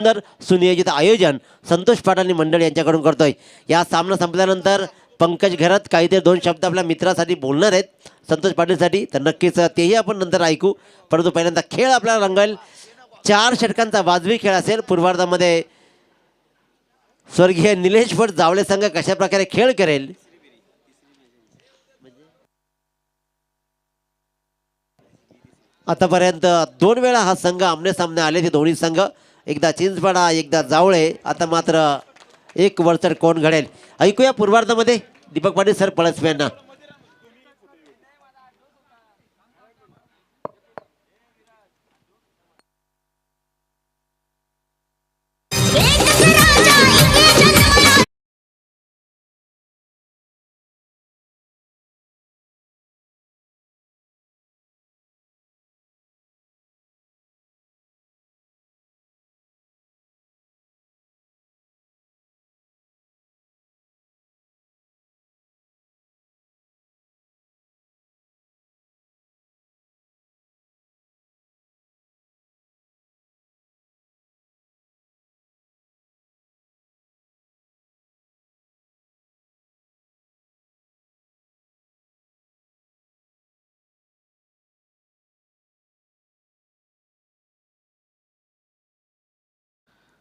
सुंदर सुनियोजित आयोजन संतोष पाटील मंडळ यांच्याकडून करतोय। या सामना संपल्यानंतर पंकज घरात काहीतरी दोन शब्द आपल्या मित्रासाठी बोलणार आहेत संतोष पाटीलसाठी, तर नक्कीच तेही आपण नंतर ऐकू। परंतु पहिल्यांदा खेळ आपल्याला रंगेल। 4 षटकांचा वाजवी खेळ असेल। पूर्वार्धामध्ये स्वर्गीय निलेश भट जावळे संघ कशा प्रकारे खेळ करेल, आतापर्यंत 2 वेळा हा संघ आमने सामने आले ते दोन्ही संघ, एकदा चिंचपाडा एकदा जावळे। आता मात्र एक वरचढ कोण घडेल ऐकूया पूर्वार्धामध्ये दीपक पाटील सर पळसवे यांना।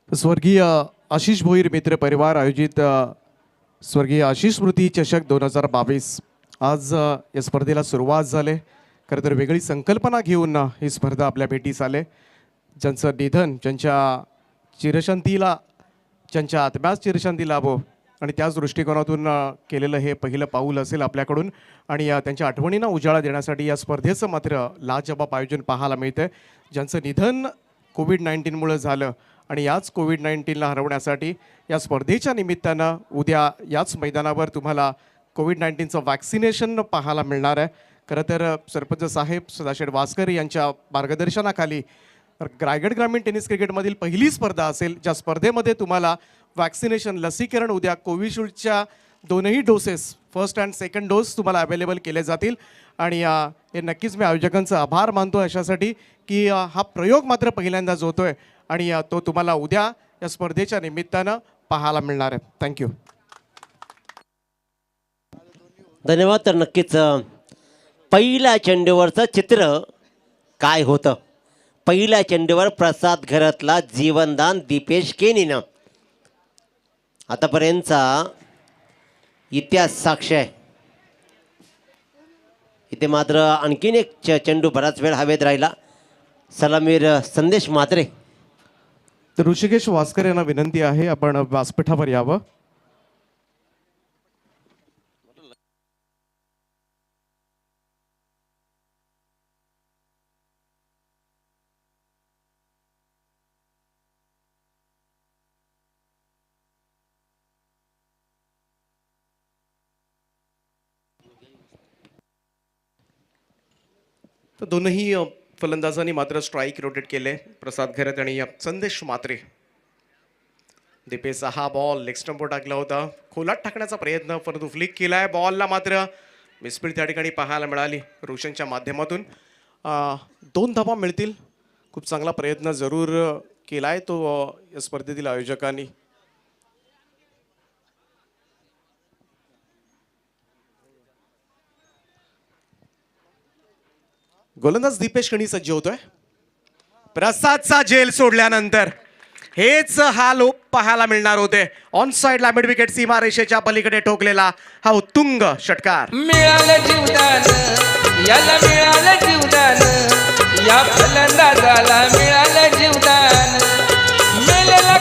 स्वर्गीय आशिष भोईर मित्र परिवार आयोजित स्वर्गीय आशिष स्मृती चषक 2022 आज या स्पर्धेला सुरुवात झाले। खरं तर वेगळी संकल्पना घेऊन ही स्पर्धा आपल्या भेटीस आले। ज्यांचं निधन ज्यांच्या चिरशांतीला ज्यांच्या आत्म्यास चिरशांती लाभो आणि त्याच दृष्टिकोनातून केलेलं हे पहिलं पाऊल असेल आपल्याकडून। आणि त्यांच्या आठवणींना उजाळा देण्यासाठी या स्पर्धेचं मात्र लाजवाब आयोजन पाहायला मिळतं। ज्यांचं निधन कोविड-19मुळे झालं आणि याच कोविड-19ला हरवण्यासाठी या स्पर्धेच्या निमित्तानं उद्या याच मैदानावर तुम्हाला कोविड-19चं वॅक्सिनेशन पाहायला मिळणार आहे। खरं तर सरपंच साहेब सदाशिव वासकर यांच्या मार्गदर्शनाखाली रायगड ग्रामीण टेनिस क्रिकेटमधील पहिली स्पर्धा असेल ज्या स्पर्धेमध्ये तुम्हाला वॅक्सिनेशन लसीकरण उद्या कोविशिल्डच्या दोनही doses first and second dose तुम्हाला अवेलेबल केले जातील। आणि हे नक्कीच मी आयोजकांचा आभार मानतो अशासाठी की हा प्रयोग मात्र पहिल्यांदाच होतोय आणि तो तुम्हाला उद्या या स्पर्धेच्या निमित्तानं पाहायला मिळणार आहे। थँक्यू, धन्यवाद। तर नक्कीच पहिल्या चेंडूवरचं चित्र काय होतं, पहिल्या चेंडूवर प्रसाद घरातला जीवनदान दीपेश केनीनं आतापर्यंतचा इतिहास साक्ष आहे। इथे मात्र आणखीन एक चेंडू बराच वेळ हवेत राहिला। सलामीर संदेश म्हात्रे। तर ऋषिकेश वासकर यांना विनंती आहे आपण व्यासपीठावर यावं। तर दोनही फलंदाजांनी मात्र स्ट्राईक रोटेट केले, प्रसाद घरत आणि संदेश म्हात्रे। दीपेशचा हा बॉल लेग स्टंपवर टाकला होता, खोलात टाकण्याचा प्रयत्न परंतु फ्लिक केलाय। बॉलला मात्र मिसफील्ड त्या ठिकाणी पाहायला मिळाली रोशनच्या माध्यमातून। 2 धावा मिळतील। खूप चांगला प्रयत्न जरूर केलाय तो या स्पर्धेतील आयोजकांनी। गोलंदाज दीपेश कणी सज्ज होतोय। प्रसादचा झेल सोडल्यानंतर हेच हा लोप पाहायला मिळणार होते। ऑन साइडला मिड विकेट सीमारेषेच्या पलीकडे ठोकलेला हा उत्तुंग षटकार। मिळालं जीवदान याला मिळालं जीवदान या फलंदाजाला मिळालं जीवदान मेलेला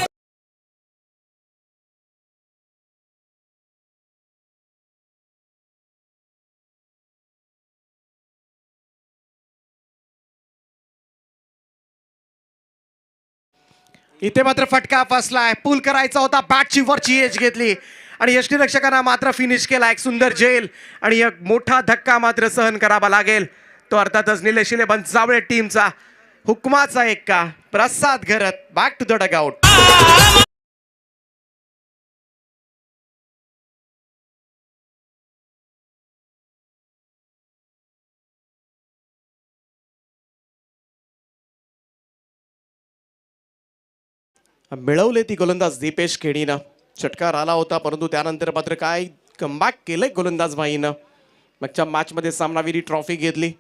इथे मात्र फटका फसलाय, पूल करायचा होता, बॅटची वरची एज घेतली आणि यष्टीरक्षकांना मात्र फिनिश केला। एक सुंदर झेल आणि एक मोठा धक्का मात्र सहन करावा लागेल, तो अर्थातच निलेश जावळे टीमचा हुकमाचा एक्का प्रसाद घरत बॅक टू द डगआउट। मिळवले ती गोलंदाज दीपेश केणीनं. षटकार आला होता परंतु त्यानंतर मात्र काय कमबॅक केलंय गोलंदाज भाईनं. मागच्या मॅचमध्ये सामनावीरी ट्रॉफी घेतली.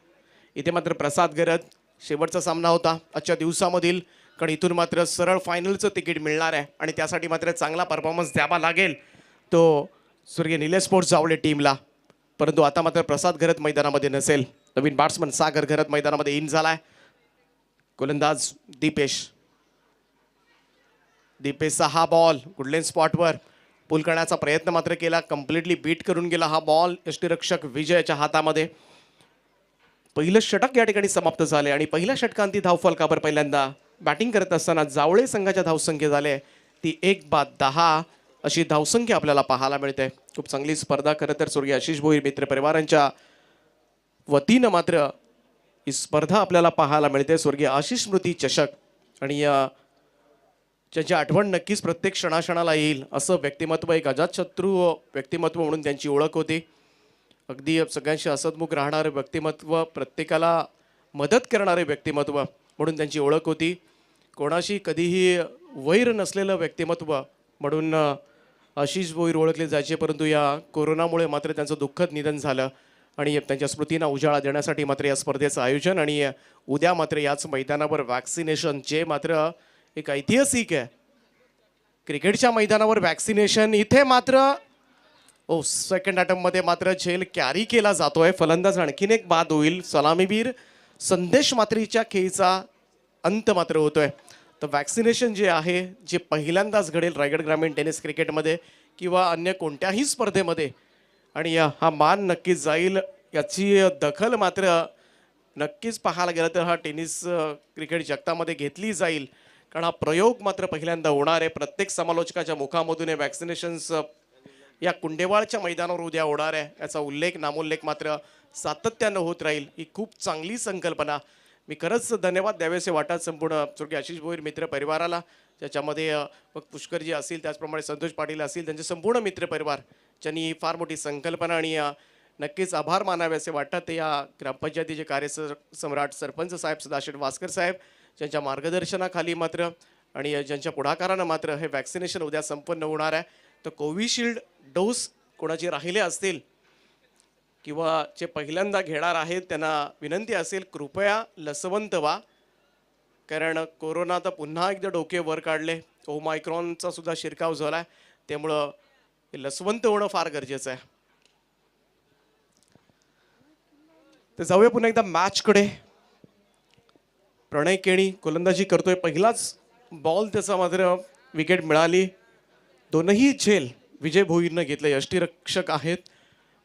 इथे मात्र प्रसाद गरज शेवटचा सामना होता आजच्या दिवसामधील, कारण इथून मात्र सरळ फायनलचं तिकीट मिळणार आहे आणि त्यासाठी मात्र चांगला परफॉर्मन्स द्यावा लागेल तो स्वर्गीय निलेश स्पोर्ट्स जावळे टीमला. परंतु आता मात्र प्रसाद घरत मैदानामध्ये नसेल. नवीन बॅट्समन सागर घरत मैदानामध्ये इन झालाय. गोलंदाज दीपेशचा हा बॉल गुडलेन स्पॉटवर पुल करण्याचा प्रयत्न मात्र केला. कम्प्लिटली बीट करून गेला हा बॉल यष्टीरक्षक विजयाच्या हातामध्ये. पहिलं षटक या ठिकाणी समाप्त झाले आणि पहिल्या षटकांती धावफलकावर पहिल्यांदा बॅटिंग करत असताना जावळे संघाच्या धावसंख्या झाले ती 1/10 अशी धावसंख्या आपल्याला पाहायला मिळते. खूप चांगली स्पर्धा खरं तर स्वर्गीय आशिष भोईर मित्र परिवारांच्या वतीनं मात्र ही स्पर्धा आपल्याला पाहायला मिळते. स्वर्गीय आशिष स्मृती चषक आणि ज्याची आठवण नक्कीच प्रत्येक क्षणाक्षणाला येईल असं व्यक्तिमत्व, एक अजातशत्रू व्यक्तिमत्व म्हणून त्यांची ओळख होती. अगदी सगळ्यांशी हसतमुख राहणारे व्यक्तिमत्व, प्रत्येकाला मदत करणारे व्यक्तिमत्व म्हणून त्यांची ओळख होती. कोणाशी कधीही वैर नसलेलं व्यक्तिमत्व म्हणून आशिष भोईर ओळखले जायचे. परंतु या कोरोनामुळे मात्र त्यांचं दुःखद निधन झालं आणि त्यांच्या स्मृतींना उजाळा देण्यासाठी मात्र या स्पर्धेचं आयोजन आणि उद्या मात्र याच मैदानावर वॅक्सिनेशन, जे मात्र एक ऐतिहासिक आहे. क्रिकेटच्या मैदानावर वॅक्सिनेशन, इथे मात्र सेकंड अटेम्प्टमध्ये मात्र झेल कॅरी केला जातोय. फलंदाज आणखीन एक बाद होईल. सलामीवीर संदेश मात्रीच्या खेळीचा अंत मात्र होतोय. तर वॅक्सिनेशन जे आहे, जे पहिल्यांदाच घडेल रायगड ग्रामीण टेनिस क्रिकेटमध्ये किंवा अन्य कोणत्याही स्पर्धेमध्ये, आणि हा मान नक्कीच जाईल. याची दखल मात्र नक्कीच पाहायला गेलं तर हा टेनिस क्रिकेट जगतामध्ये घेतली जाईल, कारण हा प्रयोग मात्र पहिल्यांदा होणार आहे. प्रत्येक समालोचकाच्या मुखामधून हे वॅक्सिनेशन्स या कुंडेवाळच्या मैदानावर उद्या होणार आहे याचा उल्लेख नामोल्लेख मात्र सातत्यानं होत राहील. ही खूप चांगली संकल्पना. मी खरंच धन्यवाद द्यावेसे वाटत संपूर्ण स्वर्गीय आशिष भोईर मित्र परिवाराला, ज्याच्यामध्ये मग पुष्करजी असतील, त्याचप्रमाणे संतोष पाटील असतील, त्यांचे संपूर्ण मित्र परिवार, ज्यांनी ही फार मोठी संकल्पना आणि नक्कीच आभार मानावे असे वाटतात. ते या ग्रामपंचायतीचे सम्राट सरपंच साहेब सदाशिव वास्कर साहेब, ज्यांच्या मार्गदर्शनाखाली मात्र आणि ज्यांच्या पुढाकारानं मात्र हे वॅक्सिनेशन उद्या संपन्न होणार आहे. तर कोविशिल्ड डोस कोणाचे राहिले असतील किंवा जे पहिल्यांदा घेणार आहेत त्यांना विनंती असेल, कृपया लसवंत व्हा, कारण कोरोना तर पुन्हा एकदा डोके वर काढले. ओमायक्रॉनचा सुद्धा शिरकाव झाला आहे, त्यामुळं लसवंत होणं फार गरजेचं आहे. तर जाऊया पुन्हा एकदा मॅचकडे. प्रणय केणी गोलंदाजी करतोय. पहिलाच बॉल त्याचा मात्र विकेट मिळाली. दोनही झेल विजय भोईरनं घेतले. यष्टीरक्षक आहेत.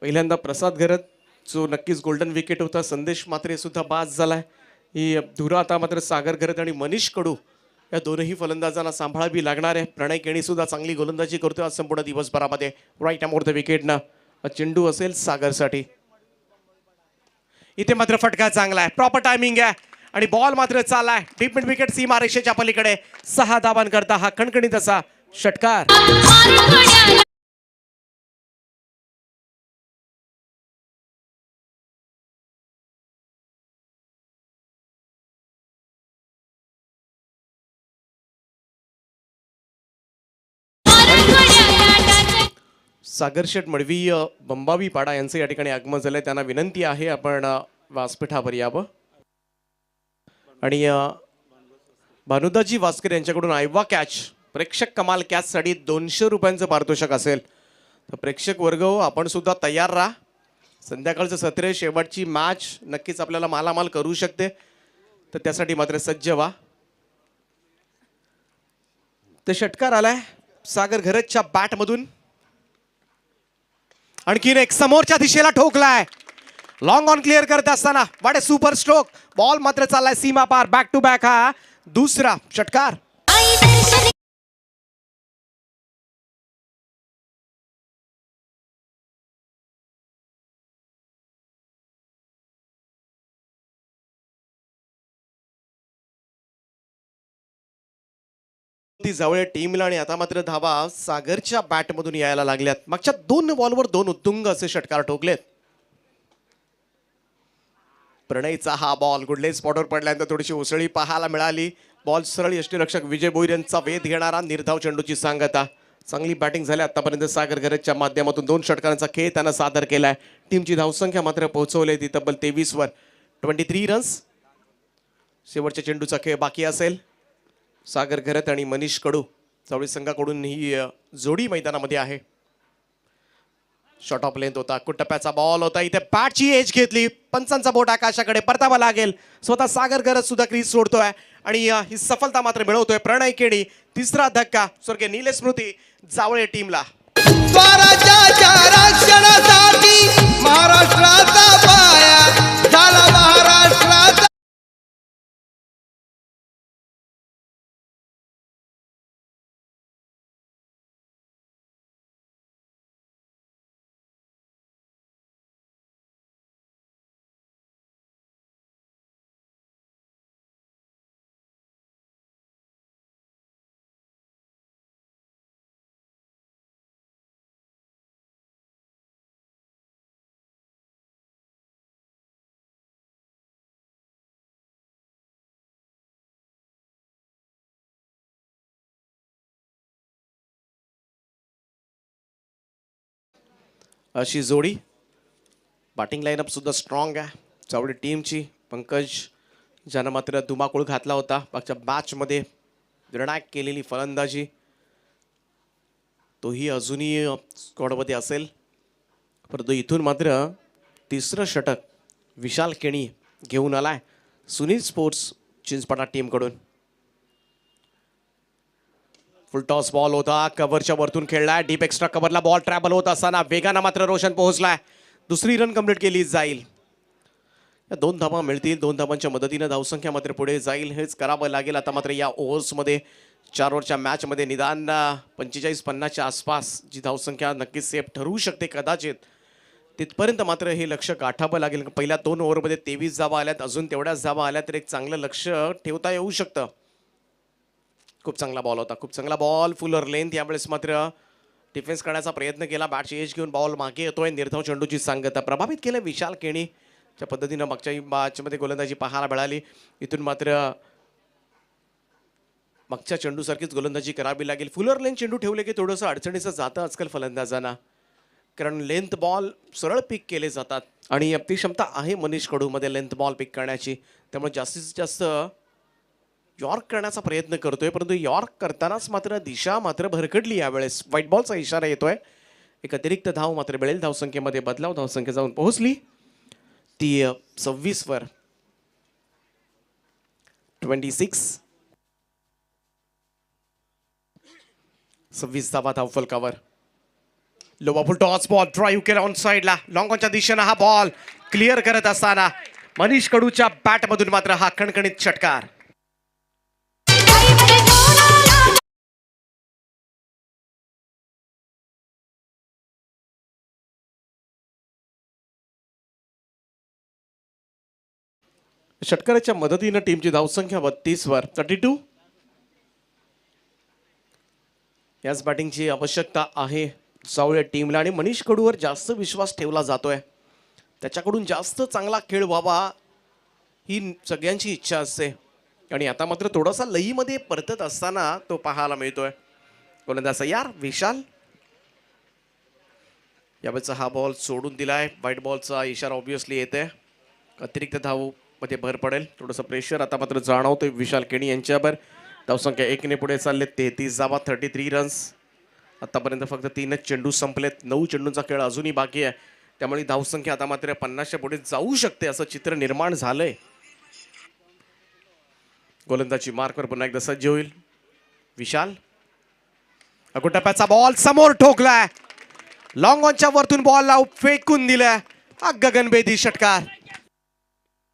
पहिल्यांदा प्रसाद घरत, जो नक्कीच गोल्डन विकेट होता. संदेश मात्रे सुद्धा बाद झालाय. ही धुरा आता मात्र सागर घरत आणि मनीष कडू या दोनही फलंदाजांना सांभाळावी लागणार आहे. प्रणय केणी सुद्धा चांगली गोलंदाजी करतोय आज संपूर्ण दिवसभरामध्ये. राईट अमोर द विकेटनं चेंडू असेल सागरसाठी. इथे मात्र फटका चांगला आहे, प्रॉपर टायमिंग आहे आणि बॉल मात्र चाललाय डीप मिड विकेट सीमारेषेच्या पलीकडे. 6 धावांकरता हा खणखणीत असा षटकार. सागर शेठ मडवी बंबावी पाडा यांचं या ठिकाणी आगमन झालंय. त्यांना विनंती आहे आपण व्यासपीठावर यावं. आणि भानुदाजी वास्कर यांच्याकडून आयवा कॅच, प्रेक्षक कमाल कॅचसाठी 200 रुपयांचं पारितोषिक असेल. तर प्रेक्षक वर्ग आपण सुद्धा तयार राहा. संध्याकाळचं सत्र, शेवटची मॅच नक्कीच आपल्याला मालामाल करू शकते, तर त्यासाठी मात्र सज्ज व्हा. तर षटकार आलाय सागर घरतच्या बॅटमधून. आणखीन एक समोरच्या दिशेला ठोकलाय. लॉंग ऑन क्लिअर करत असताना वाटे सुपर स्ट्रोक. बॉल मात्र चाललाय सीमा पार. बॅक टू बॅक हा दुसरा षटकार. जावळे टीमला आणि आता मात्र धावा सागरच्या बॅटमधून यायला लागल्यात. मागच्या 2 बॉलवर 2 उत्तुंग असे षटकार ठोकलेत. प्रणयचा हा बॉल गुडले स्पॉटवर पडल्यानंतर थोडीशी उसळी पाहायला मिळाली. बॉल सरळ यष्टीरक्षक विजय भोईर यांचा वेध घेणारा निर्धाव चेंडूची सांगता. चांगली बॅटिंग झाली आतापर्यंत सागर घरतच्या माध्यमातून. 2 षटकांचा खेळ त्यानं सादर केलाय. टीमची धावसंख्या मात्र पोहोचवली ती तब्बल 23 वर. 23 रन्स. शेवटच्या चेंडूचा खेळ बाकी असेल. सागर घरत आणि मनीष कडू चौडी संघाकडून ही जोडी मैदानामध्ये आहे. शॉर्ट ऑफ लेंथ होता. कुटप्प्याचा बॉल होता. इथे बॅटची एज घेतली. पंचांचा बोट आकाशाकडे परतावा लागेल. स्वतः सागर घरत सुद्धा क्रीज सोडतोय आणि ही सफलता मात्र मिळवतोय प्रणय केणी. तिसरा धक्का स्वर्गीय नीलेश स्मृती जावळे टीमला. स्वराज्याच्या रक्षणासाठी महाराष्ट्राचा पाया झाला महाराष्ट्राचा. अशी जोडी. बॅटिंग लाईनअप सुद्धा स्ट्रॉंग आहे चावडी टीमची. पंकज ज्यानं मात्र धुमाकूळ घातला होता मागच्या मॅचमध्ये निर्णायक केलेली फलंदाजी, तोही अजूनही स्क्वॉडमध्ये असेल. परंतु इथून मात्र तिसरं षटक विशाल केणी घेऊन आलाय सुनील स्पोर्ट्स चिंचपाडा टीमकडून. फुल टॉस बॉल होता. कव्हरच्या वरतून खेळलाय. डीप एक्स्ट्रा कव्हरला बॉल ट्रॅव्हल होत असताना वेगानं मात्र रोशन पोहोचलाय. दुसरी रन कंप्लीट केली जाईल. 2 धावा मिळतील. 2 धावांच्या मदतीनं धावसंख्या मात्र पुढे जाईल. हेच करावं लागेल आता मात्र या ओव्हर्समध्ये. 4 ओव्हरच्या मॅचमध्ये निदान 45-50च्या आसपास जी धावसंख्या नक्कीच सेफ ठरवू शकते कदाचित. तिथपर्यंत मात्र हे लक्ष गाठावं लागेल. पहिल्या 2 ओव्हरमध्ये 23 धावा आल्यात. अजून तेवढ्याच धावा आल्या तर एक चांगलं लक्ष ठेवता येऊ शकतं. खूप चांगला बॉल होता. खूप चांगला बॉल. Fuller length. यावेळेस मात्र डिफेन्स करण्याचा प्रयत्न केला. बॅटची एज घेऊन बॉल मागे येतोय. निर्धाव चेंडूची सांगता प्रभावित केलं विशाल केणी. च्या पद्धतीनं मागच्या मॅचमध्ये गोलंदाजी पाहायला मिळाली. इथून मात्र मागच्या चेंडूसारखीच गोलंदाजी करावी लागेल. फुलर लेंथ चेंडू ठेवले की थोडंसं अडचणीचं जातं आजकाल फलंदाजांना, कारण लेंथ बॉल सरळ पिक केले जातात आणि ती क्षमता आहे मनीष कडूमध्ये लेंथ बॉल पिक करण्याची. त्यामुळे जास्तीत जास्त यॉर्क करण्याचा प्रयत्न करतोय. परंतु यॉर्क करतानाच मात्र दिशा मात्र भरकटली. यावेळेस व्हाईट बॉलचा इशारा येतोय. एक अतिरिक्त धाव मात्र मिळेल. धावसंख्येमध्ये बदलाव. धावसंख्या जाऊन पोहोचली ती 26 वर. 26 धावा धावफलकावर. लोवा फुल टॉस बॉल ड्राईव्ह केला ऑन साईडला. लॉंग ऑनच्या दिशेनं हा बॉल क्लिअर करत असताना मनीष कडूच्या बॅटमधून मात्र हा खणखणीत षटकार. षटकाराच्या मदतीनं टीमची धावसंख्या 32 वर. 32. याच बॅटिंगची आवश्यकता आहे जावळे टीमला आणि मनीष कडूवर जास्त विश्वास ठेवला जातोय. त्याच्याकडून जास्त चांगला खेळ व्हावा ही सगळ्यांची इच्छा असते आणि आता मात्र थोडासा लईमध्ये परतत असताना तो पाहायला मिळतोय. गोलंदाज तयार विशाल. यावेळेचा हा बॉल सोडून दिलाय. व्हाईट बॉलचा इशारा ऑब्विसली येते. अतिरिक्त धाव मध्ये भर पडेल. थोडंसं प्रेशर आता मात्र जाणवतोय विशाल केणी यांच्यावर. धावसंख्या 1 ने पुढे चालले. 33 धावा. 33 रन्स. आतापर्यंत फक्त 3च चेंडू संपलेत. 9 चेंडूंचा खेळ अजूनही बाकी आहे. त्यामुळे धावसंख्या आता मात्र 50च्या पुढे जाऊ शकते असं चित्र निर्माण झालंय. गोलंदाजी मार्कवर पुन्हा एकदा सज्ज होईल विशाल. अगोटप्प्याचा बॉल समोर ठोकलाय. लॉंग ऑनच्या वरतून बॉल फेकून दिलाय. हा गगनभेदी षटकार.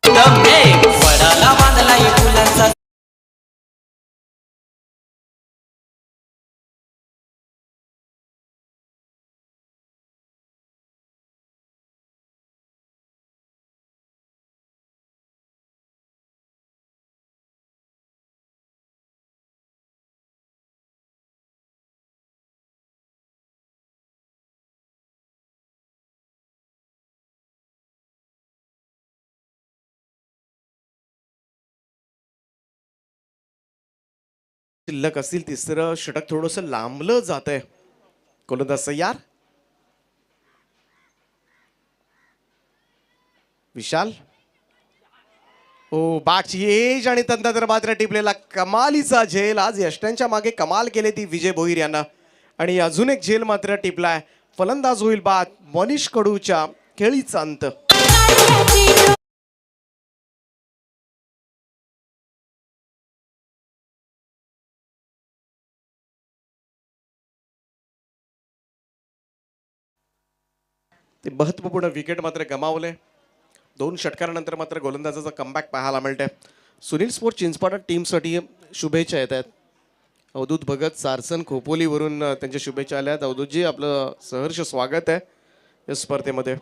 वडाला बांधलाय फुलांचा शिल्लक असतील. तिसरं षटक थोडंसं लांबलं जात आहे. गोलंदाज तयार. विशाल. हो, बॅटची एज आणि तंत्र मात्र टिपलेला कमालीचा झेल. आज यष्ट्यांच्या मागे कमाल केली ती विजय भोईर यांना. आणि अजून एक झेल मात्र टिपलाय. फलंदाज होईल बाद. मनीष कडूच्या खेळीचा अंत. ते महत्वपूर्ण विकेट मात्र गमावले. 2 षटकारानंतर मात्र गोलंदाजाचा कमबॅक पाहायला मिळतंय. सुनील स्पोर्ट चिंचपाडा टीमसाठी शुभेच्छा येत आहेत. अवधूत भगत सारसन खोपोलीवरून त्यांच्या शुभेच्छा आल्या आहेत. अवधूतजी, आपलं सहर्ष स्वागत आहे या स्पर्धेमध्ये.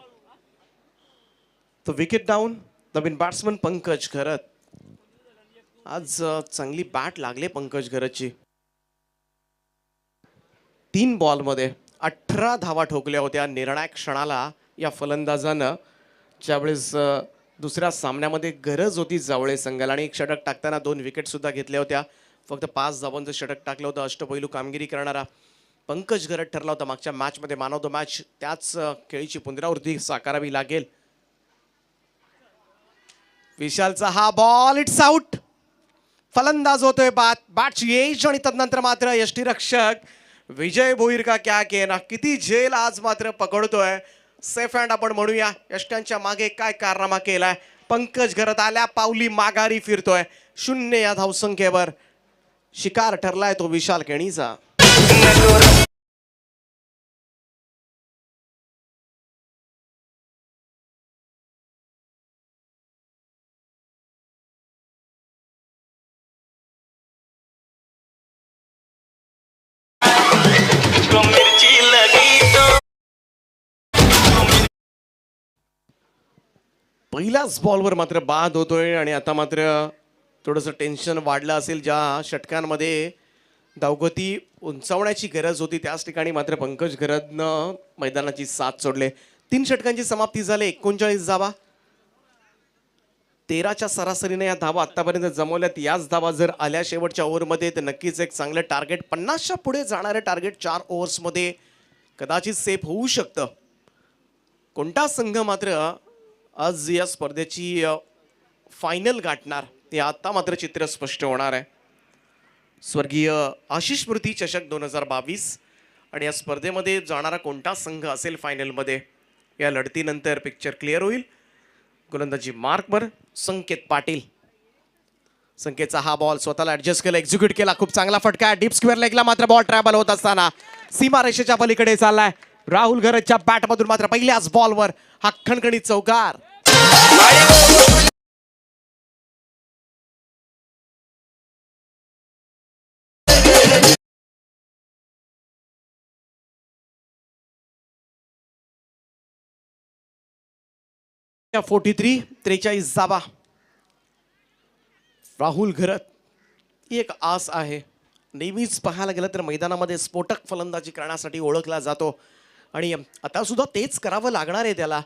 तर विकेट डाऊन. नवीन बॅट्समन पंकज घरत. आज चांगली बॅट लागले पंकज घरतची. 3 बॉलमध्ये 18 धावा ठोकल्या होत्या. निर्णायक क्षणाला या फलंदाजानं, ज्यावेळेस दुसऱ्या सामन्यामध्ये गरज होती जावळे संघाला, आणि एक षटक टाकताना 2 विकेट सुद्धा घेतल्या होत्या. फक्त 5 धावांचं षटक टाकलं होतं. अष्टपैलू कामगिरी करणारा पंकज घरत ठरला होता मागच्या मॅचमध्ये मॅन ऑफ द मॅच. त्याच खेळीची पुनरावृत्ती साकारावी लागेल. विशालचा हा बॉल, इट्स आउट. फलंदाज होतोय बाद. बॅटची एज आणि तदनंतर मात्र यष्टीरक्षक विजय भोईर का क्या कहना. किती झेल आज मात्र पकडतोय. सेफ हँड आपण म्हणूया. यष्ट्यांच्या मागे काय कारनामा केलाय. पंकज घरत आल्या पावली माघारी फिरतोय. 0 या धावसंख्येवर शिकार ठरलाय तो विशाल केणीचा. पहिल्याच बॉलवर मात्र बाद होतोय. आणि आता मात्र थोडंसं टेन्शन वाढलं असेल. ज्या षटकांमध्ये धावगती उंचावण्याची गरज होती त्याच ठिकाणी मात्र पंकज घरतनं मैदानाची साथ सोडले. 3 षटकांची समाप्ती झाली. 39 धावा. 13च्या सरासरीने या धावा आतापर्यंत जमवल्यात. याच धावा जर आल्या शेवटच्या ओव्हरमध्ये तर नक्कीच एक चांगलं टार्गेट, 50च्या पुढे जाणारे टार्गेट 4 ओव्हर्समध्ये कदाचित सेफ होऊ शकतं. कोणता संघ मात्र आज या स्पर्धेची फायनल गाठणार ते आता मात्र चित्र स्पष्ट होणार आहे. स्वर्गीय आशिष स्मृती चषक 2022 आणि या स्पर्धेमध्ये जाणारा कोणता संघ असेल फायनलमध्ये, या लढतीनंतर पिक्चर क्लिअर होईल. गोलंदाजी मार्कवर संकेत पाटील. संकेतचा हा बॉल स्वतःला ऍडजस्ट केला, एक्झिक्यूट केला. खूप चांगला फटका. डीप स्क्वेअर लेगला मात्र बॉल ट्रॅव्हल होत असताना सीमारेषेच्या पलीकडे चाललाय. राहुल घरतच्या बॅटमधून मात्र पहिल्याच बॉलवर हा खणखणीत चौकार. या 43 धावा. राहुल घरत ही एक आस आहे. नेहमीच पाहायला गेलं तर मैदानामध्ये स्फोटक फलंदाजी करण्यासाठी ओळखला जातो आणि आता सुद्धा तेच करावं लागणार आहे त्याला.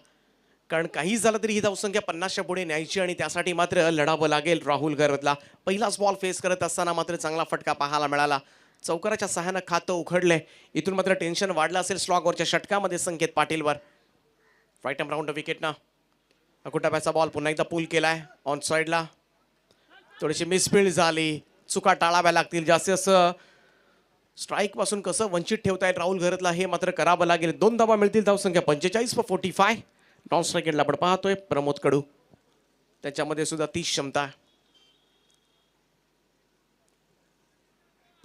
कारण काही झालं तरी ही धावसंख्या 50च्या पुढे न्यायची आणि त्यासाठी मात्र लढावं लागेल राहुल घरतला. पहिलाच बॉल फेस करत असताना मात्र चांगला फटका पाहायला मिळाला. चौकाराच्या सहाय्यानं खातं उघडलंय. इथून मात्र टेन्शन वाढलं असेल स्लॉगवरच्या षटकामध्ये संकेत पाटीलवर. राईट अराउंड विकेटना अकुटाब्याचा बॉल पुन्हा एकदा पूल केलाय ऑन साईडला. थोडीशी मिसफिल्ड झाली. चुका टाळाव्या लागतील. जास्तीत जास्त स्ट्राईक पासून कसं वंचित ठेवता येईल राहुल घरतला हे मात्र करावं लागेल. 2 धावा मिळतील. धावसंख्या 45/45. नॉन स्ट्राईकेटला आपण पाहतोय प्रमोद कडू. त्याच्यामध्ये सुद्धा 30 क्षमता.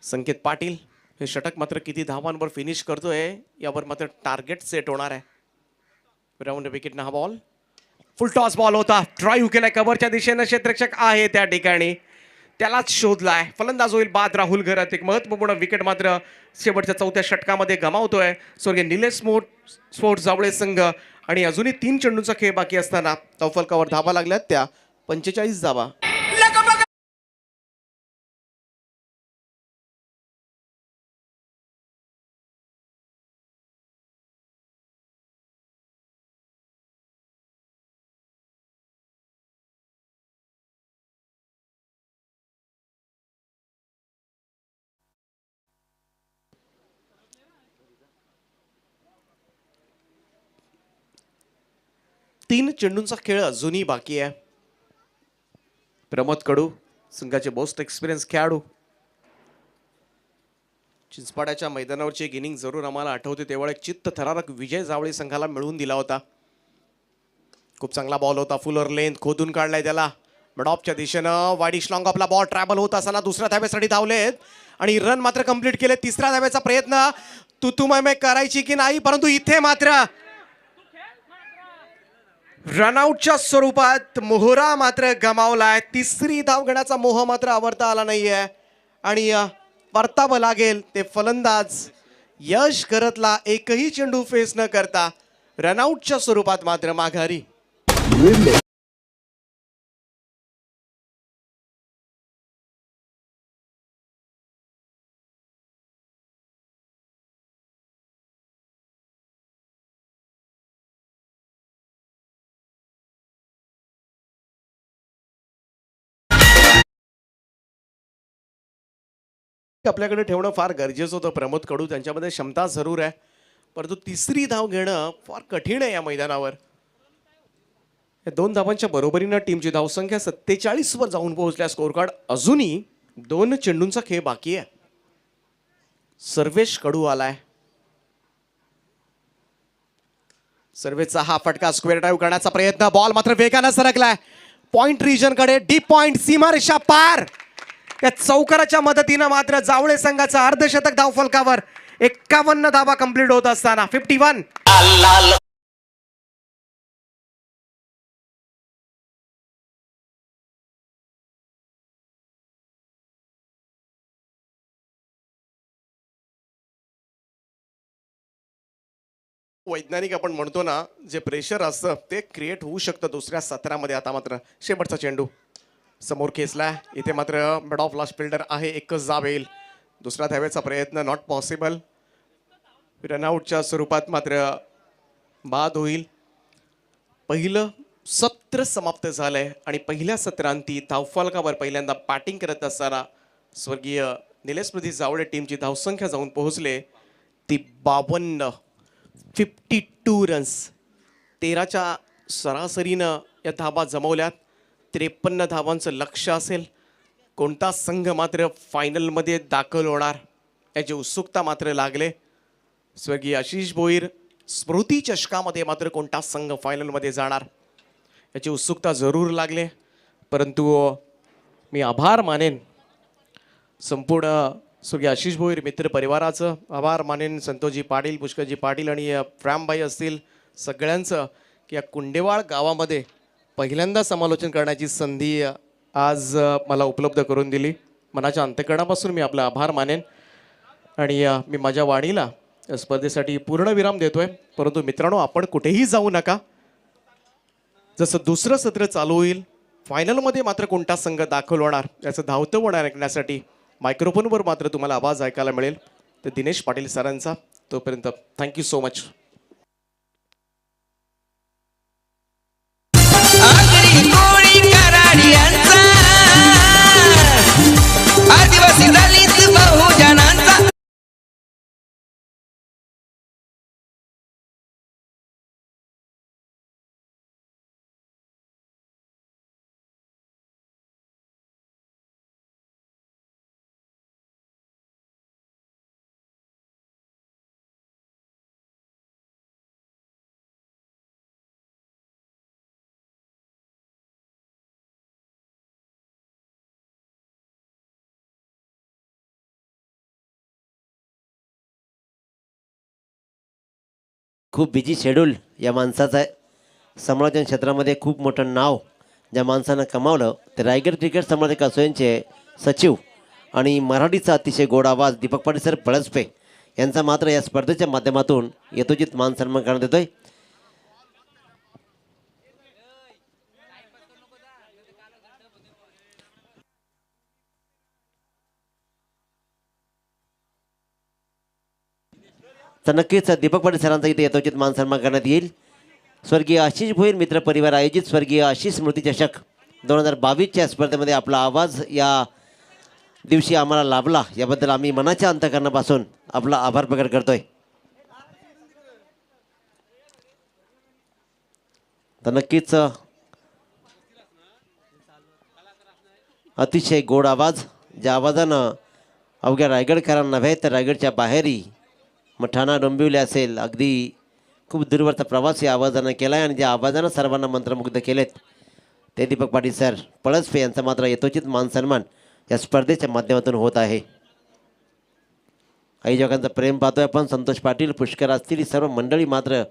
संकेत पाटील हे षटक मात्र किती धावांवर फिनिश करतोय यावर मात्र टार्गेट सेट होणार आहे. राऊंड विकेटनं हा बॉल फुल टॉस बॉल होता. ड्राईव्ह केलाय कव्हरच्या दिशेनं. क्षेत्ररक्षक आहे त्या ठिकाणी, त्यालाच शोधलाय. फलंदाज होईल बाद राहुल घरत. एक महत्वपूर्ण विकेट मात्र शेवटच्या 4थ्या षटकामध्ये गमावतोय स्वर्गीय निलेश स्पोर्ट्स जावळे संघ. आणि अजूनही 3 चेंडूचा खेळ बाकी असताना तौफलकावर धावा लागल्यात त्या 45 धावा. 3 चेंडूंचा खेळ अजूनही बाकी आहे. प्रमोद कडू संघाचे मोस्ट एक्सपिरियन्स खेळाडू. चिंचपाड्याच्या मैदानावरची एक इनिंग जरूर आम्हाला आठवते, तेव्हा एक चित्तथरारक विजय जावळे संघाला मिळवून दिला होता. खूप चांगला बॉल होता, फुलर लेंथ खोदून काढलाय त्याला मिडऑफच्या दिशेनं. वाईडिश लॉंग आपला बॉल ट्रॅव्हल होत असताना दुसऱ्या धाब्यासाठी धावलेत आणि रन मात्र कंप्लीट केले. तिसऱ्या धाब्याचा प्रयत्न तुतुमय करायची की नाही, परंतु इथे मात्र रनआउटच्या स्वरूपात मोहरा मात्र गमावलाय. तिसरी धाव घेण्याचा मोह मात्र आवरता आला नाहीये आणि परतावं लागेल ते फलंदाज यश करतला एकही चेंडू फेस न करता रनआउटच्या स्वरूपात मात्र माघारी. आपल्याकडे ठेवणं फार गरजेचं होतं. प्रमोद कडू त्यांच्यामध्ये क्षमता जरूर आहे, परंतु तिसरी धाव घेणं फार कठीण आहे या मैदानावर. या 2 धावांच्या बरोबरीनं टीमची धावसंख्या 47 वर जाऊन पोहोचल्या. स्कोर कार्ड अजूनही 2 चेंडूंचा खेळ बाकी आहे. सर्वेश कडू आलाय. सर्वेचा हा फटका स्क्वेअर ड्राईव्ह करण्याचा प्रयत्न, बॉल मात्र वेगानं सरकलाय पॉइंट रिजन कडे. डीप पॉइंट, सीमारेषा पार. या चौकाराच्या मदतीनं मात्र जावळे संघाचा अर्धशतक धावफलकावर. 51 धावा कंप्लीट होत असताना 51. वैज्ञानिक आपण म्हणतो ना, जे प्रेशर असतं ते क्रिएट होऊ शकतं दुसऱ्या सत्रामध्ये. आता मात्र शेवटचा चेंडू समोर खेचला. इथे मात्र मिड ऑफ लास्ट फिल्डर आहे, एकच जाब येईल. दुसरा धावेचा प्रयत्न नॉट पॉसिबल. रनआउटच्या स्वरूपात मात्र बाद होईल. पहिलं सत्र समाप्त झालंय आणि पहिल्या सत्रांती धावफलकावर पहिल्यांदा बॅटिंग करत असताना स्वर्गीय निलेश स्मृती जावळे टीमची धावसंख्या जाऊन पोहोचले ती 52. 52 रन्स. 13च्या सरासरीनं या धावा जमवल्यात. 53 धावांचं लक्ष असेल. कोणता संघ मात्र फायनलमध्ये दाखल होणार याची उत्सुकता मात्र लागले. स्वर्गीय आशिष भोईर स्मृती चषकामध्ये मात्र कोणता संघ फायनलमध्ये जाणार याची उत्सुकता जरूर लागले. परंतु मी आभार मानेन संपूर्ण स्वर्गीय आशिष भोईर मित्र परिवाराचं. आभार मानेन संतोषजी पाटील, पुष्करजी पाटील आणि फ्रॅमबाई असतील सगळ्यांचं की या कुंडेवाळ गावामध्ये पहिल्यांदा समालोचन करण्याची संधी आज मला उपलब्ध करून दिली. मनाच्या अंतःकरणापासून मी आपला आभार मानेन आणि मी माझ्या वाणीला या स्पर्धेसाठी पूर्ण विराम देतोय. परंतु मित्रांनो, आपण कुठेही जाऊ नका. जसं दुसरं सत्र चालू होईल, फायनलमध्ये मात्र कोणता संघ दाखल होणार याचं धावतं होणार ऐकण्यासाठी मायक्रोफोनवर मात्र तुम्हाला आवाज ऐकायला मिळेल तर दिनेश पाटील सरांचा. तोपर्यंत थँक्यू सो मच. आदिवासी दलित बहुजनांचा खूप बिजी शेड्यूल या माणसाचं आहे. समालोचन क्षेत्रामध्ये खूप मोठं नाव ज्या माणसानं कमावलं ते रायगड क्रिकेट समालोचक असोसिएशनचे सचिव आणि मराठीचा अतिशय गोड आवाज दीपक पाटील सर पळसपे यांचा मात्र या स्पर्धेच्या माध्यमातून यथोचित मान सन्मान करण्यात येतोय. तर नक्कीच दीपक पाटील सरांचा इथे यथोचित मान सन्मान करण्यात येईल. स्वर्गीय आशिष भोईर मित्र परिवार आयोजित स्वर्गीय आशिष स्मृती चषक 2022च्या स्पर्धेमध्ये आपला आवाज या दिवशी आम्हाला लाभला याबद्दल आम्ही मनाच्या अंतःकरणापासून आपला आभार प्रकट करतोय. तर नक्कीच अतिशय गोड आवाज, ज्या आवाजानं अवघ्या रायगडकरांना नव्हे तर रायगडच्या बाहेरही मठाणा डोंबिवली असेल अगदी खूप दूरवरचा प्रवास या आवाजानं केला आहे आणि ज्या आवाजानं सर्वांना मंत्रमुग्ध केलेत ते दीपक पाटील सर पळसपे यांचा मात्र यथोचित मान सन्मान या स्पर्धेच्या माध्यमातून होत आहे. आयोजकांचं प्रेम पाहतोय आपण. संतोष पाटील, पुष्कर असतील ही सर्व मंडळी मात्र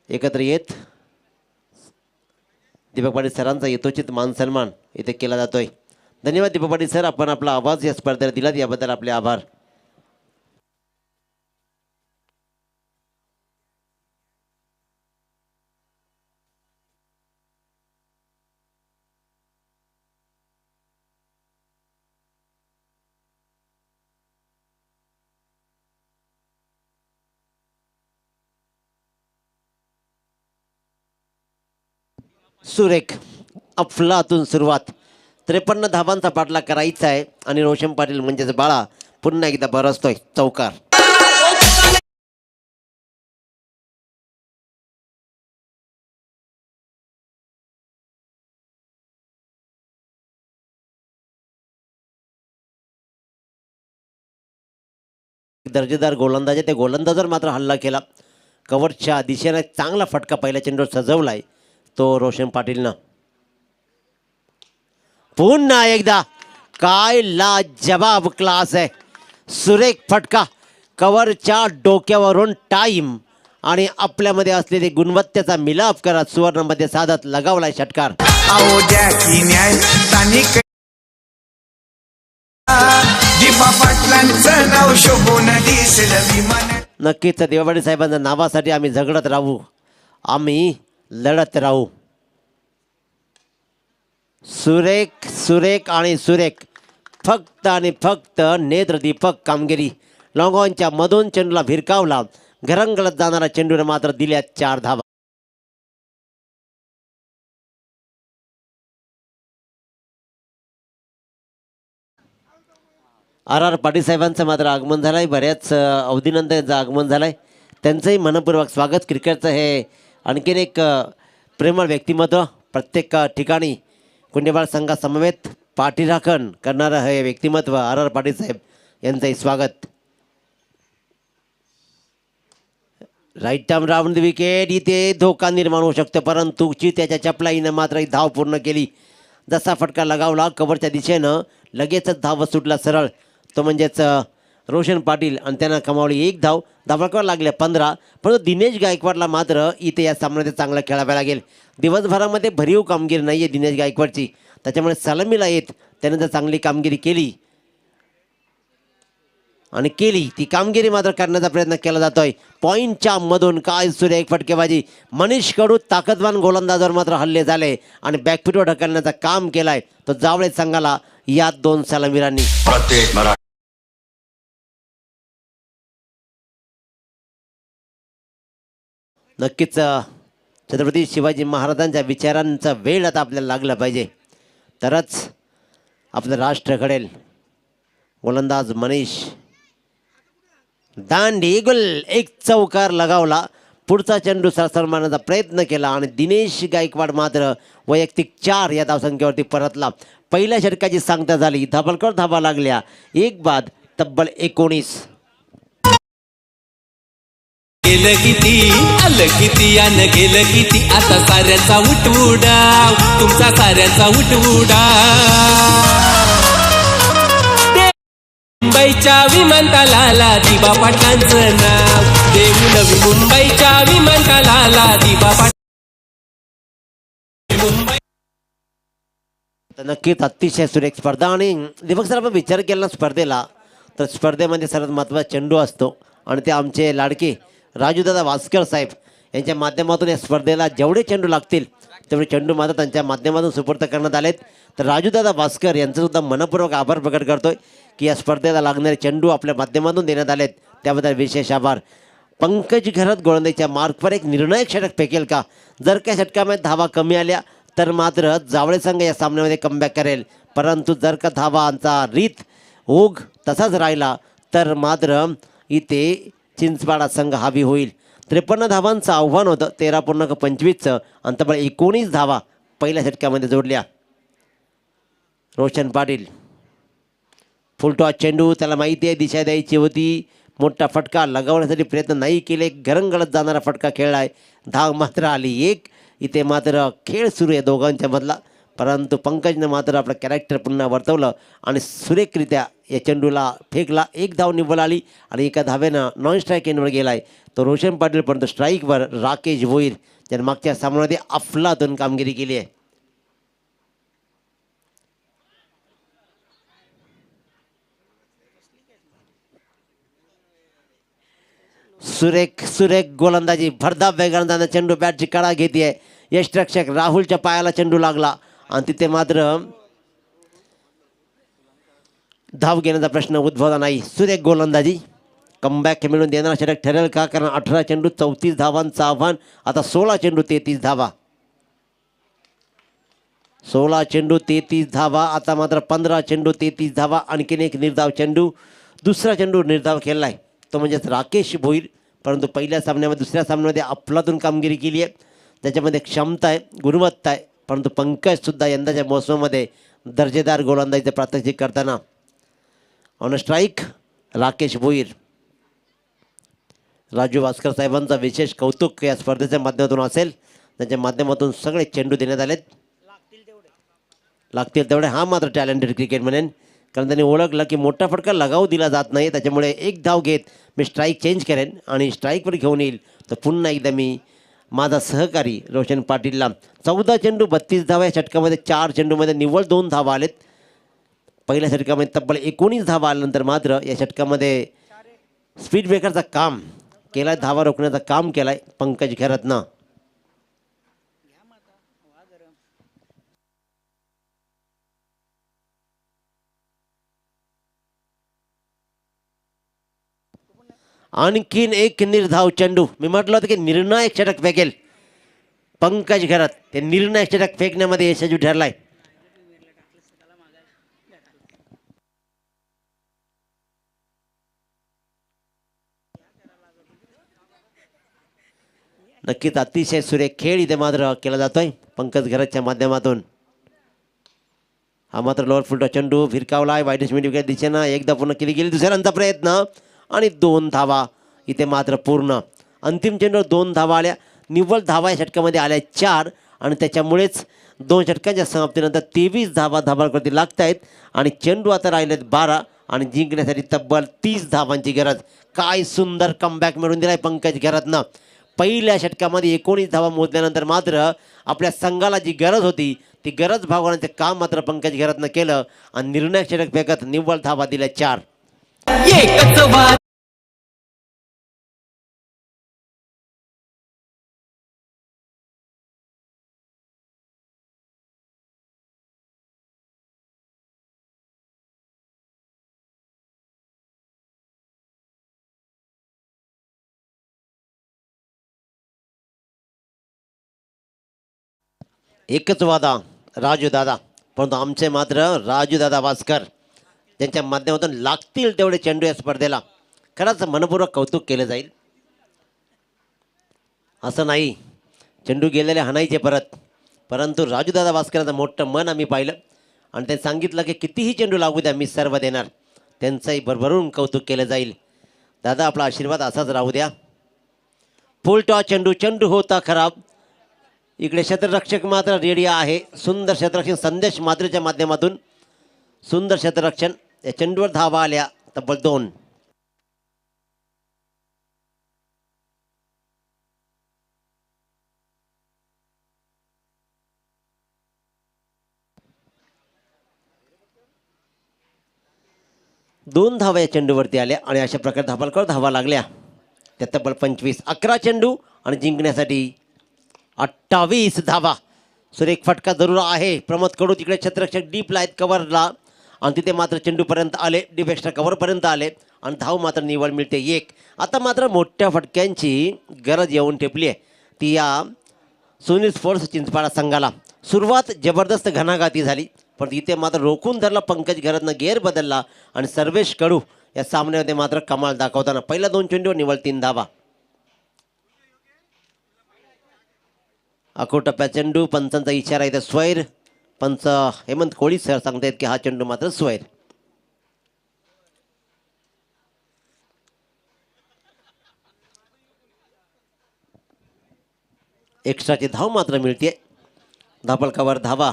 एकत्र येत दीपक पाटील सरांचा यथोचित मान सन्मान इथे केला जातोय. धन्यवाद दीपक पाटील सर, आपण आपला आवाज या स्पर्धेला दिलात याबद्दल आपले आभार. सुरेख अफलातून सुरुवात. 53 धावांचा पाठलाग करायचा आहे आणि रोशन पाटील म्हणजेच बाळा पुन्हा एकदा बरसतोय चौकार. दर्जेदार गोलंदाज आहे, त्या गोलंदाजावर मात्र हल्ला केला. कव्हरच्या दिशेने चांगला फटका पहिल्या चेंडूवर सजवलाय तो रोशन पाटीलनं. पुन्हा एकदा काय लाजवाब क्लास आहे. सुरेख फटका कव्हरच्या डोक्यावरून टाईम आणि आपल्यामध्ये असलेली गुणवत्तेचा मिलाप करत सुवर्णमध्ये साधत लगावलाय षटकार. आओ द्या की न्याय स्थानिक दीपा पाटलांचं नाव शोभून दिसलं विमान. नक्कीच देववाडी साहेबांच्या नावासाठी आम्ही झगडत राहू, आम्ही लढत राहू. सुरेख सुरेख आणि सुरेख फक्त आणि फक्त नेत्रदीपक कामगिरी. लॉंगॉनच्या मधून चेंडूला भिरकावला, घरंगळत जाणारा चेंडूने मात्र दिल्या 4 धावा. आर पाटील साहेबांचं मात्र आगमन झालं आहे. बऱ्याच अवधीनंतर यांचं आगमन झालं आहे. त्यांचंही मनपूर्वक स्वागत. क्रिकेटचं हे आणखीन एक प्रेमळ व्यक्तिमत्व. प्रत्येक ठिकाणी कुंडेबाळ संघासमवेत पाठीराखण करणारं हे व्यक्तिमत्व आर पाटील साहेब यांचंही स्वागत. Right arm round wicket. इथे धोका निर्माण होऊ शकतो परंतु त्याच्या चपलाईनं मात्र ही धाव पूर्ण केली. जसा फटका लगावला कव्हरच्या दिशेनं लगेचच धाव सुटला सरळ, तो म्हणजेच रोशन पाटील आणि त्यांना कमावली 1 धाव. धावकर लागल्या 15, परंतु दिनेश गायकवाडला मात्र इथे या सामन्यात चांगला खेळावा लागेल. दिवसभरामध्ये भरीव कामगिरी नाही आहे दिनेश गायकवाडची, त्याच्यामुळे सलामीला येत त्याने जर चांगली कामगिरी केली आणि ती कामगिरी मात्र करण्याचा प्रयत्न केला जातोय. पॉईंटच्या मधून काय सुरेख फटकेबाजी. मनीष कडू ताकदवान गोलंदाजावर मात्र हल्ले झाले आणि बॅकफुटवर ढकलण्याचं काम केलाय तो जावळे संघाला या 2 सलामीरांनी. नक्कीच छत्रपती शिवाजी महाराजांच्या विचारांचा वेळ आता आपल्याला लागला पाहिजे तरच आपलं राष्ट्र घडेल. गोलंदाज मनीष दांडी गुल, एक चौकार लगावला. पुढचा चेंडू सरसरमारण्याचा प्रयत्न केला आणि दिनेश गायकवाड मात्र वैयक्तिक 4 या धावसंख्येवरती परतला. पहिल्या षटकाची सांगता झाली, धाबलकर धावा लागल्या, 1 बाद तब्बल 19. गेलं किती आलं किती यानं गेलं किती, आता साऱ्यांचा उठवडाव, तुमचा साऱ्यांचा उठवडाव. मुंबईच्या विमानतळाला दिबा पाटलांचं नाव, देऊ नवी मुंबईच्या विमानतळाला दिबा पाटील. तर नक्कीच अतिशय सुरेख स्पर्धा. आणि दीपक सर आपण विचार केला स्पर्धेला तर स्पर्धेमध्ये सर्वात महत्त्वाचा चेंडू असतो आणि ते आमचे लाडके राजूदादा वास्कर साहेब यांच्या माध्यमातून या स्पर्धेला जेवढे चेंडू लागतील तेवढे चेंडू मात्र त्यांच्या माध्यमातून सुपूर्द करण्यात आलेत. तर राजूदादा वास्कर यांचंसुद्धा मनपूर्वक आभार प्रकट करतोय की या स्पर्धेला लागणारे चेंडू आपल्या माध्यमातून देण्यात आलेत, त्याबद्दल विशेष आभार. पंकज घरत गोलंदाजीच्या मार्कवर एक निर्णायक षटक फेकेल का? जर त्या षटकामध्ये धावा कमी आल्या तर मात्र जावळे संघ या सामन्यामध्ये कमबॅक करेल, परंतु जर का धावांचा रीत ओघ तसाच राहिला तर मात्र इथे चिंचपाडा संघ हावी होईल. 53 धावांचं आव्हान होतं 13.25चं आणि तब्बल 19 धावा पहिल्या षटकामध्ये जोडल्या. रोशन पाटील फुल टॉस चेंडू, त्याला माहिती आहे दिशा द्यायची होती, मोठा फटका लगावण्यासाठी प्रयत्न नाही केले, घरंगळत जाणारा फटका खेळला आहे. धाव मात्र आली एक. इथे मात्र खेळ सुरू आहे दोघांच्या मधला, परंतु पंकजनं मात्र आपलं कॅरेक्टर पुन्हा वर्तवलं आणि सुरेखरित्या या चेंडूला फेकला. एक धाव निव्वळ आली आणि एका धावेनं नॉन स्ट्राईक एंडवर गेला आहे तो रोशन पाटील. परंतु स्ट्राईकवर राकेश भोईर ज्याने मागच्या सामन्यामध्ये अफलातून कामगिरी केली आहे. सुरेख गोलंदाजी, भरधाव वेगाने चेंडू बॅटची कडा घेते. यष्टरक्षक राहुलच्या पायाला चेंडू लागला आणि तिथे मात्र धाव घेण्याचा प्रश्न उद्भवला नाही. सुरेख गोलंदाजी, कमबॅक मिळून देणारा षटक ठरेल का? कारण 18 चेंडू 34 धावांचं आव्हान. आता 16 चेंडू 33 धावा. 16 चेंडू 33 धावा. आता मात्र 15 चेंडू 33 धावा. आणखीन एक निर्धाव चेंडू, दुसरा चेंडू निर्धाव खेळला आहे तो म्हणजेच राकेश भोईर. परंतु पहिल्या सामन्यामध्ये दुसऱ्या सामन्यामध्ये अफलातून कामगिरी केली आहे, त्याच्यामध्ये क्षमता आहे, गुणवत्ता आहे. परंतु पंकजसुद्धा यंदाच्या मोसमामध्ये दर्जेदार गोलंदाजीचे प्रात्यक्षिक करताना. On strike Rakesh Bhoir. राजू भास्कर साहेबांचा विशेष कौतुक या स्पर्धेच्या माध्यमातून असेल, त्याच्या माध्यमातून सगळे चेंडू देण्यात आलेत. लागतील तेवढे. हा मात्र टॅलेंटेड क्रिकेट म्हणेन, कारण त्यांनी ओळखलं की मोठा फटका लगाव दिला जात नाही, त्याच्यामुळे एक धाव घेत मी स्ट्राईक चेंज करेन आणि स्ट्राईकवर घेऊन येईल. तर पुन्हा एकदा मी माझा सहकारी रोशन पाटीलला 14 चेंडू 32 धावा. या षटकामध्ये 4 चेंडूमध्ये निव्वळ 2 धावा आलेत. पहिल्या षटकामध्ये तब्बल 19 धावा आल्यानंतर मात्र या षटकामध्ये स्पीड ब्रेकरचा काम केला आहे, धावा रोखण्याचं काम केलं आहे पंकज घरतनं. आणखीन एक निर्धाव चेंडू. मी म्हटलं होतं की निर्णायक षटक फेकेल पंकज घरत. ते निर्णायक षटक फेकण्यामध्ये यशस्वी ठरलाय. नक्कीच अतिशय सुरेख खेळ इथे मात्र केला जातोय पंकज घरतच्या माध्यमातून. हा मात्र लोअर फुलटॉस चेंडू फिरकावलाय वाईडस्ट मिड दिशेनं. एकदा पूर्ण केली गेली, दुसऱ्यांदा प्रयत्न आणि 2 धावा इथे मात्र पूर्ण. अंतिम चेंडूवर 2 धावा आल्या. निव्वळ धावा या षटकामध्ये आल्या 4 आणि त्याच्यामुळेच 2 षटकांच्या समाप्तीनंतर 23 धावा धाबांवरती लागत आहेत आणि चेंडू आता राहिलेत 12 आणि जिंकण्यासाठी तब्बल 30 धावांची गरज. काय सुंदर कमबॅक मिळून दिलाय पंकज घरतनं. पहिल्या षटकामध्ये 19 धावा मोजल्यानंतर मात्र आपल्या संघाला जी गरज होती ती गरज भागवण्याचं काम मात्र पंकज घरतनं केलं आणि निर्णायक षटक फेकत निव्वळ धावा दिल्या 4. एकच वाद एकच वादा राजू दादा. परंतु आमचे मात्र राजू दादा भास्कर त्यांच्या माध्यमातून लागतील तेवढे चेंडू या स्पर्धेला. खरंच मनपूर्वक कौतुक केलं जाईल. असं नाही चेंडू गेलेले हाणायचे परत, परंतु राजू दादा भास्करांचं मोठं मन आम्ही पाहिलं आणि त्यांनी सांगितलं की कितीही चेंडू लागू द्या मी सर्व देणार. त्यांचंही भरभरून कौतुक केलं जाईल. दादा आपला आशीर्वाद असाच राहू द्या. फुल टॉस चेंडू, चेंडू होता खराब. इकडे क्षेत्ररक्षक मात्र रेडी आहे. सुंदर क्षेत्ररक्षण संदेश मात्रेच्या माध्यमातून सुंदर क्षेत्ररक्षण. या चेंडूवर धावा आल्या तब्बल 2. दोन धावा या चेंडूवरती आल्या आणि अशा प्रकारे धाबालकर धावा लागल्या. त्या तब्बल 25. 11 चेंडू आणि जिंकण्यासाठी 28 धावा. सुरेख फटका जरूर आहे. प्रमोद कडू तिकडे क्षेत्ररक्षक डीपला आहेत कव्हरला आणि तिथे मात्र चेंडूपर्यंत आले, डीप एक्स्ट्रा कव्हरपर्यंत आले आणि धाव मात्र निवड मिळते 1. आता मात्र मोठ्या फटक्यांची गरज येऊन ठेपली आहे ती या सुनील स्पोर्ट्स चिंचपाडा संघाला. सुरुवात जबरदस्त घणाघाती झाली पण इथे मात्र रोखून धरला पंकज घरतनं, गेअर बदलला आणि सर्वेश कडू या सामन्यामध्ये मात्र कमाल दाखवताना पहिल्या 2 चेंडूवर निवड 3 धावा. अकोटप्प्या चेंडू, पंचांचा इशारा इथे स्वैर. पंच हेमंत कोळी सर सांगतायत की हा चेंडू मात्र स्वैर. एक्स्ट्राची धाव मात्र मिळते. धापलकावर धावा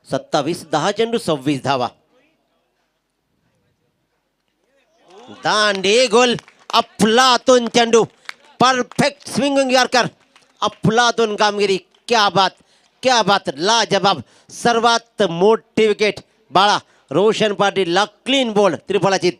27, 10 चेंडू 26 धावा. दांडी गोल. अफलातून चेंडू, परफेक्ट स्विंगिंग यॉर्कर. अफलातून कामगिरी. क्या बात, क्या बात, लाजवाब. सर्वात मोठी विकेट बाळा रोशन पाटीलला क्लीन बोल्ड त्रिफळाची.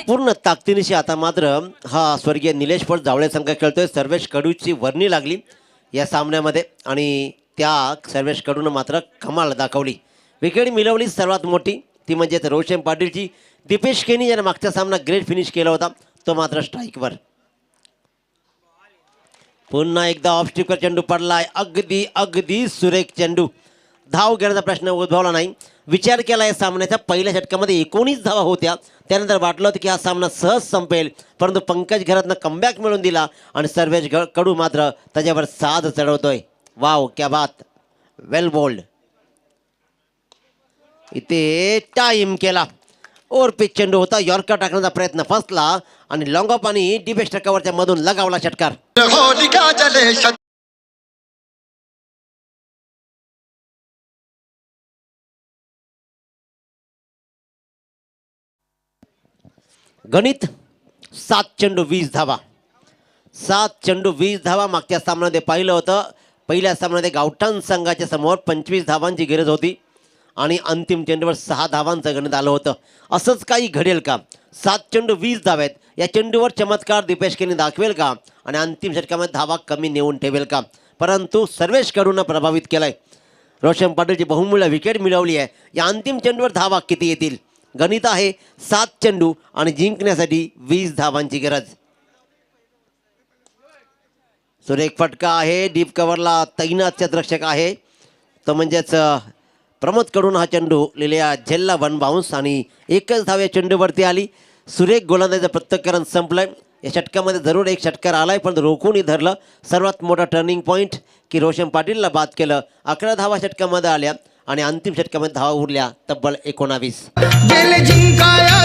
पूर्ण ताकदीनिशी आता मात्र हा स्वर्गीय निलेश पट जावळे संघ खेळतोय. सर्वेश कडूची वर्णी लागली या सामन्यामध्ये आणि त्या सर्वेश कडून मात्र कमाल दाखवली. विकेट मिळवली सर्वात मोठी ती म्हणजे रोशन पाटीलची. दीपेश केनी याने मागचा सामना ग्रेट फिनिश केला होता, तो मात्र स्ट्राईकवर. पुन्हा एकदा ऑफ स्टिकर चेंडू पडलाय. अगदी अगदी सुरेख चेंडू. धाव घेण्याचा प्रश्न उद्भवला नाही. विचार केला या सामन्याच्या पहिल्या षटकामध्ये 19 धावा होत्या. त्यानंतर वाटलं होतं की हा सामना सहज संपेल, परंतु पंकज घरातनं कमबॅक मिळवून दिला आणि सर्वेश कडू मात्र त्याच्यावर साध चढवतोय. वाव, क्या बात, वेल बोल्ड. इथे टाइम केला. ओव्हर पिच चेंडू होता. यॉर्कर टाकण्याचा प्रयत्न फसला आणि लॉंग ऑफ आणि डीप एक्स्ट्रा कव्हरच्या मधून लगावला षटकार. गणित 7 चेंडू 20 धावा. 7 चेंडू 20 धावा. मागच्या सामन्यामध्ये पाहिलं होतं, पहिल्या सामन्यामध्ये गावठाण संघाच्या समोर 25 धावांची गरज होती आणि अंतिम चेंडूवर 6 धावांचं गणित आलं होतं. असंच काही घडेल का? 7 चेंडू 20 धावा आहेत. या चेंडूवर चमत्कार दीपेश केनी दाखवेल का आणि अंतिम षटकामध्ये धावा कमी नेऊन ठेवेल का? परंतु सर्वेश कडून प्रभावित केलाय. रोशन पाटीलची बहुमूल्य विकेट मिळवली आहे. या अंतिम चेंडूवर धावा किती येतील? गणित आहे 7 चेंडू आणि जिंकण्यासाठी 20 धावांची गरज. सुरेख फटका आहे. डीप कव्हरला तैनात क्षेत्ररक्षक आहे, तो म्हणजेच प्रमोद कडून हा चेंडू लिहिल्या झेलला 1 बाउन्स आणि एकच धाव या चेंडूवरती आली. सुरेख गोलंदाजीचं पृथक्करण संपलंय. या षटकामध्ये जरूर एक षटकार आलाय, पण रोखूनही धरलं. सर्वात मोठा टर्निंग पॉईंट की रोशन पाटीलला बाद केलं. 11 धावा षटकामध्ये आल्या आणि अंतिम षटकामध्ये धावा उरल्या तब्बल 19. गेले जिंकाया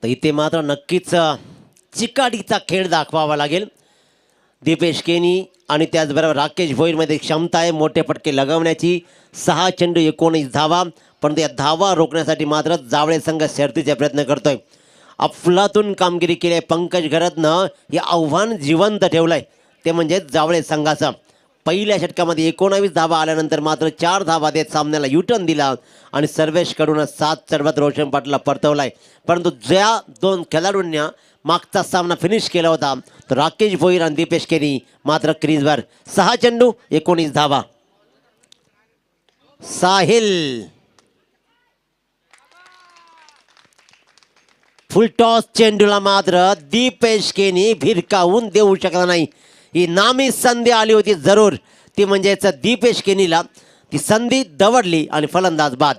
तर इथे मात्र नक्कीच चिकाटीचा खेळ दाखवावा लागेल. दीपेश केनी आणि त्याचबरोबर राकेश भोईरमध्ये क्षमता आहे मोठे फटके लगावण्याची. 6 चेंडू 19 धावा, परंतु या धावा रोखण्यासाठी मात्र जावळे संघ शर्तीचा प्रयत्न करतोय. अफलातून कामगिरी केली आहे पंकज घरतनं. हे आव्हान जिवंत ठेवलंय ते म्हणजे जावळे संघाचं. पहिल्या षटकामध्ये 19 धावा आल्यानंतर मात्र 4 धावा देत सामन्याला युटर्न दिला आणि सर्वेशकडून 7 चढवत रोशन पाटला परतवलाय. परंतु ज्या 2 खेळाडूंना मागचा सामना फिनिश केला होता तर राकेश भोईर आणि दीपेश केनी मात्र क्रीजवर. 6 चेंडू 19 धावा. साहिल फुलटॉस चेंडूला मात्र दीपेश केनी भिरकावून देऊ शकला नाही. ही नामी संधी आली होती जरूर, ती म्हणजेच दीपेश केनीला ती संधी दवडली आणि फलंदाज बाद.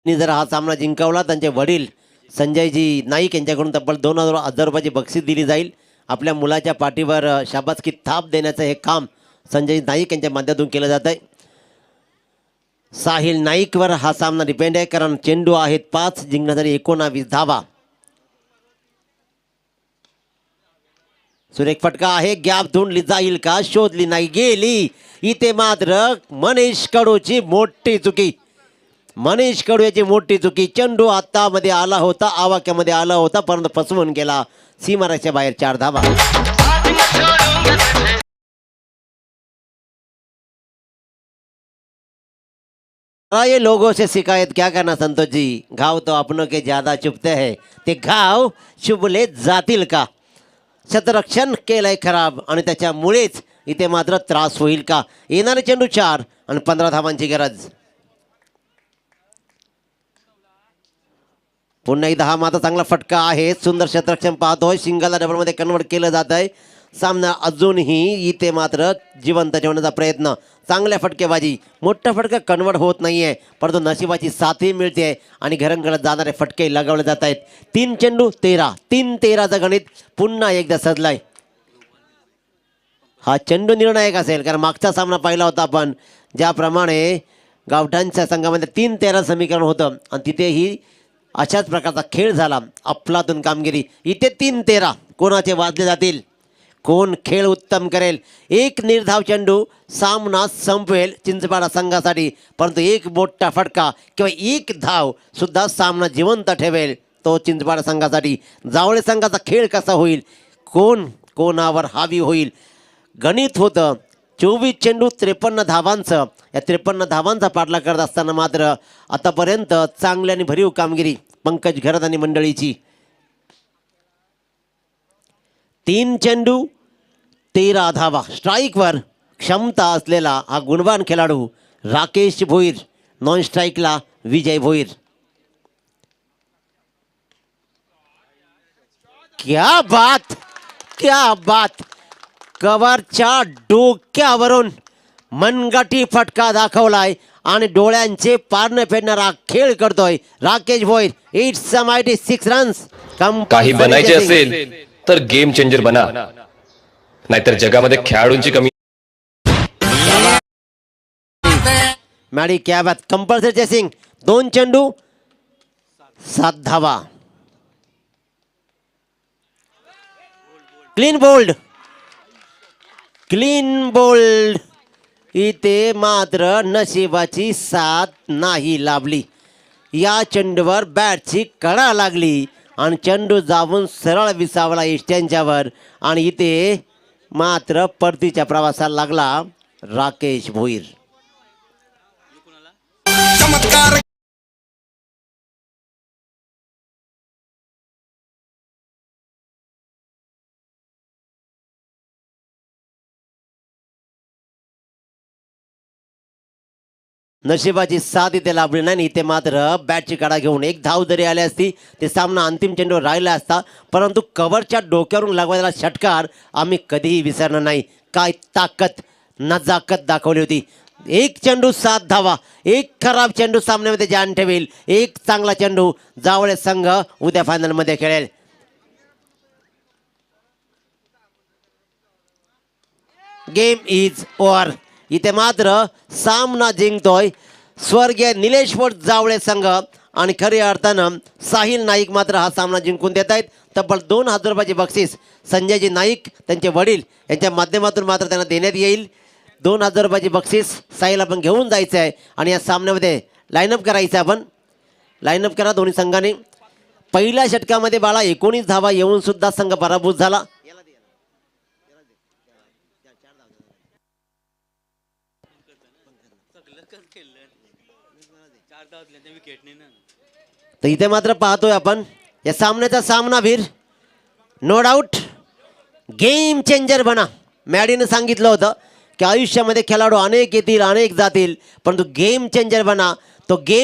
जर हा सामना जिंकवला त्यांचे वडील संजयजी नाईक यांच्याकडून तब्बल 2,000 रुपयाची बक्षीस दिली जाईल. आपल्या मुलाच्या पाठीवर शाबासकी थाप देण्याचं हे काम संजय नाईक यांच्या माध्यमातून केलं जात आहे. साहिल नाईकवर हा सामना डिपेंड आहे, कारण चेंडू आहेत 5, जिंकण्यासाठी 19 धावा. सुरेख फटका आहे, गॅप धुंडली जाईल का, शोधली नाही गेली. इथे मात्र मनीष कडूची मोठी चुकी. मनीष कडू याची मोठी चुकी. चेंडू हातामध्ये आला होता, आवाक्यामध्ये आला होता, परंतु फसवून गेला. सीमारेषेच्या बाहेर 4 धावा. ये लोगों से शिकायत क्या करना संतोष जी, घाव तो अपनों के ज्यादा चुभते हैं. ते घाव शुभले जातील का. क्षेत्ररक्षण केलंय खराब आणि त्याच्यामुळेच इथे मात्र त्रास होईल का. येणारे चेंडू 4 आणि 15 धावांची गरज. पुन्हा एकदा हा मात्र चांगला फटका आहे. सुंदर क्षेत्ररक्षण पाहतोय. सिंगलला डबलमध्ये कन्वर्ट केलं जात आहे. सामना अजूनही इथे मात्र जिवंत ठेवण्याचा प्रयत्न. चांगल्या फटकेबाजी. मोठा फटका कन्वर्ट होत नाहीये, परंतु नशिबाची साथही मिळते आणि घरंगळत जाणारे फटके लगावले जात आहेत. 3 चेंडू 13. 3-13चं गणित पुन्हा एकदा सजलाय. हा चेंडू निर्णायक असेल, कारण मागचा सामना पाहिला होता आपण, ज्याप्रमाणे गावठाणच्या संघामध्ये 3-13 समीकरण होतं आणि तिथेही अशाच प्रकारचा खेळ झाला. अफलातून कामगिरी. इथे 3-13 कोणाचे वाजले जातील, कोण खेळ उत्तम करेल. एक निर्धाव चेंडू सामना संपवेल चिंचपाडा संघासाठी, परंतु एक मोठा फटका किंवा एक धाव सुद्धा सामना जिवंत ठेवेल तो चिंचपाडा संघासाठी. जावळे संघाचा खेळ कसा होईल, कोण कोणावर हावी होईल. गणित होतं 24 चेंडू 53 धावांचं. या 53 धावांचा पाठलाग करत असताना मात्र आतापर्यंत चांगली आणि भरीव कामगिरी पंकज घरत आणि मंडळीची. 3 चेंडू 13 धावा. स्ट्राईकवर क्षमता असलेला हा गुणवान खेळाडू राकेश भोईर. नॉन स्ट्राईकला विजय भोईर. क्या बात, क्या बात. कव्हरच्या डोक्यावरून मनगटी फटका दाखवलाय आणि डोळ्यांचे पारणे फेडणारा खेळ करतोय Rakesh Bhoir. It's a mighty 6 runs. काही बनायचे असेल तर गेम चेंजर बना, नाहीतर जगामध्ये खेळाडूंची कमी. मॅडी क्या बात. Compulsory chasing. 2 चेंडू 7 धावा. Clean bowled. Clean bowled. इथे मात्र नशिबाची साथ नाही लाभली. या चेंडूवर बॅटची कडा लागली आणि चेंडू जाऊन सरळ विसावला इष्ट्यांच्यावर आणि इथे मात्र परतीच्या प्रवासाला लागला राकेश भोईर. चमत्कार नशिबाची साथ इथे लाभली नाही. इथे मात्र बॅटची कडा घेऊन एक धाव जरी आली असती ते सामना अंतिम चेंडूवर राहिला असता, परंतु कव्हरच्या डोक्यावरून लागलेला षटकार आम्ही कधीही विसरणार नाही. काय ताकद नजाकत दाखवली होती. 1 चेंडू 7 धावा. एक खराब चेंडू सामन्यामध्ये जान ठेवेल. एक चांगला चेंडू जावळे संघ उद्या फायनलमध्ये खेळेल. Game is over. इथे मात्र सामना जिंकतोय स्वर्गीय निलेश फोर्ट जावळे संघ आणि खऱ्या अर्थानं साहिल नाईक मात्र हा सामना जिंकून देत आहेत. तब्बल 2,000 रुपयाचे बक्षीस संजयजी नाईक त्यांचे वडील यांच्या माध्यमातून मात्र त्यांना देण्यात येईल. 2,000 रुपयाचे बक्षीस साहिल आपण घेऊन जायचं आहे आणि या सामन्यामध्ये लाईनअप करायचं. आपण लाईनअप करा दोन्ही संघाने. पहिल्या षटकामध्ये बाळा 19 धावा येऊन सुद्धा संघ पराभूत झाला. तर इथे मात्र पाहतोय आपण या सामन्याचा सामनावीर नो डाऊट गेम चेंजर बना. मॅडीनं सांगितलं होतं की आयुष्यामध्ये खेळाडू अनेक येतील अनेक जातील, परंतु गेम चेंजर बना. तो गेम